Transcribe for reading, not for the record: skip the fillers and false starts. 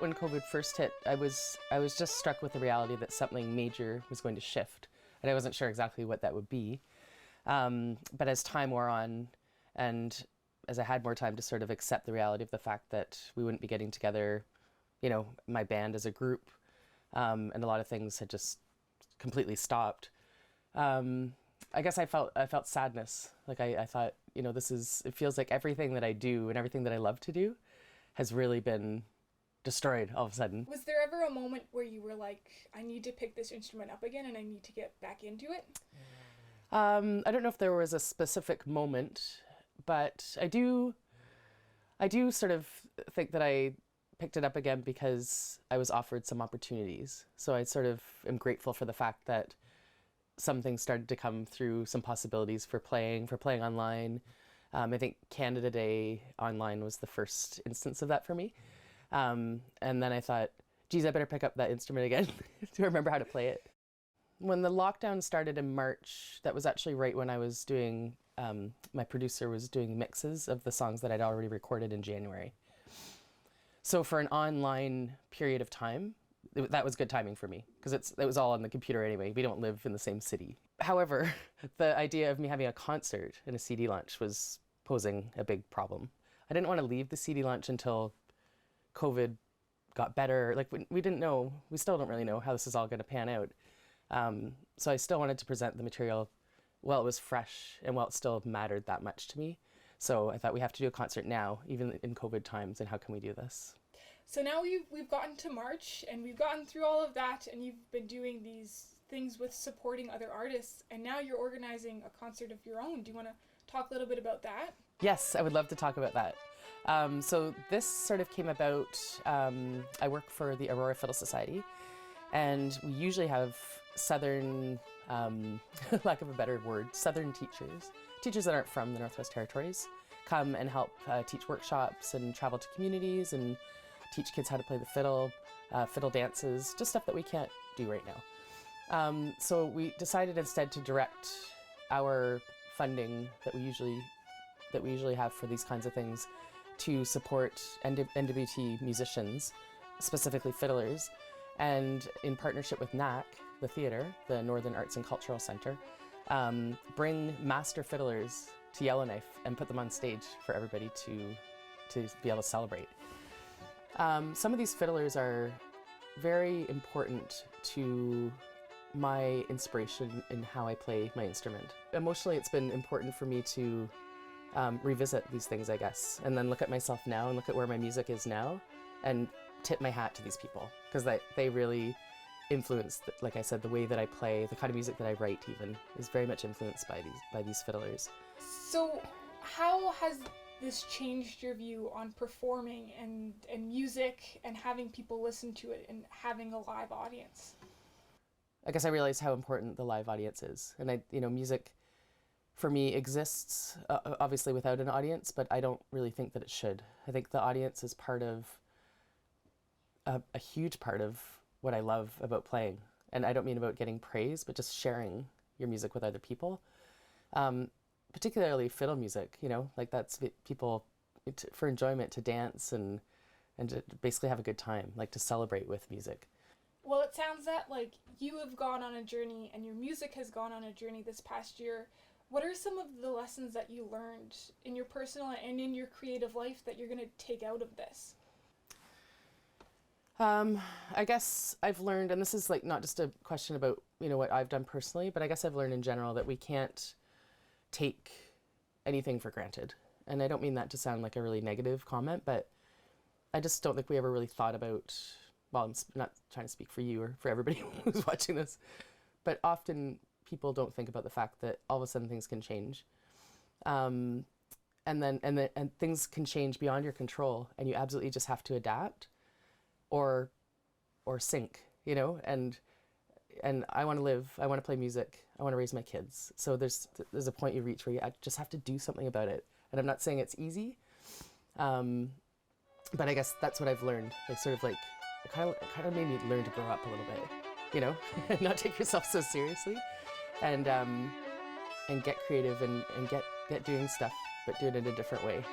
when COVID first hit, I was just struck with the reality that something major was going to shift, and I wasn't sure exactly what that would be. But as time wore on, and as I had more time to sort of accept the reality of the fact that we wouldn't be getting together, my band as a group, and a lot of things had just completely stopped. I guess I felt sadness. Like I thought, it feels like everything that I do and everything that I love to do has really been destroyed all of a sudden. Was there ever a moment where you were like, I need to pick this instrument up again and I need to get back into it? I don't know if there was a specific moment, but I do sort of think that I picked it up again because I was offered some opportunities. So I sort of am grateful for the fact that some things started to come through, some possibilities for playing online. I think Canada Day online was the first instance of that for me. And then I thought, geez, I better pick up that instrument again to remember how to play it. When the lockdown started in March, that was actually right when I was doing, my producer was doing mixes of the songs that I'd already recorded in January. So for an online period of time, that was good timing for me because it was all on the computer anyway. We don't live in the same city. However, the idea of me having a concert and a CD launch was posing a big problem. I didn't want to leave the CD launch until COVID got better. Like we didn't know, we still don't really know how this is all going to pan out. So I still wanted to present the material while it was fresh and while it still mattered that much to me. So I thought we have to do a concert now, even in COVID times, and how can we do this? So now we've gotten to March and we've gotten through all of that and you've been doing these things with supporting other artists and now you're organizing a concert of your own. Do you want to talk a little bit about that? Yes, I would love to talk about that. So this sort of came about, I work for the Aurora Fiddle Society and we usually have Southern, lack of a better word, Southern teachers that aren't from the Northwest Territories, come and help teach workshops and travel to communities and teach kids how to play the fiddle, fiddle dances, just stuff that we can't do right now. So we decided instead to direct our funding that we usually have for these kinds of things to support NWT musicians, specifically fiddlers, and in partnership with NAC, the theatre, the Northern Arts and Cultural Centre, bring master fiddlers to Yellowknife and put them on stage for everybody to be able to celebrate. Some of these fiddlers are very important to my inspiration in how I play my instrument. Emotionally, it's been important for me to revisit these things, I guess, and then look at myself now and look at where my music is now and tip my hat to these people because they really influence, like I said, the way that I play, the kind of music that I write even is very much influenced by these fiddlers. So how has this changed your view on performing and music and having people listen to it and having a live audience? I guess I realized how important the live audience is. And music for me exists obviously without an audience, but I don't really think that it should. I think the audience is part of a huge part of what I love about playing. And I don't mean about getting praise, but just sharing your music with other people. Particularly fiddle music, like that's people for enjoyment, to dance and to basically have a good time, like to celebrate with music. Well, it sounds that like you have gone on a journey and your music has gone on a journey this past year. What are some of the lessons that you learned in your personal and in your creative life that you're going to take out of this? I guess I've learned, and this is like not just a question about, what I've done personally, but I guess I've learned in general that we can't take anything for granted. And I don't mean that to sound like a really negative comment, but I just don't think we ever really thought about, well, I'm not trying to speak for you or for everybody who's watching this, but often people don't think about the fact that all of a sudden things can change. And things can change beyond your control and you absolutely just have to adapt or sink, and I want to live, I want to play music, I want to raise my kids. So there's a point you reach where you just have to do something about it. And I'm not saying it's easy, but I guess that's what I've learned. Like sort of like, it kind of made me learn to grow up a little bit, not take yourself so seriously and get creative and get doing stuff, but do it in a different way.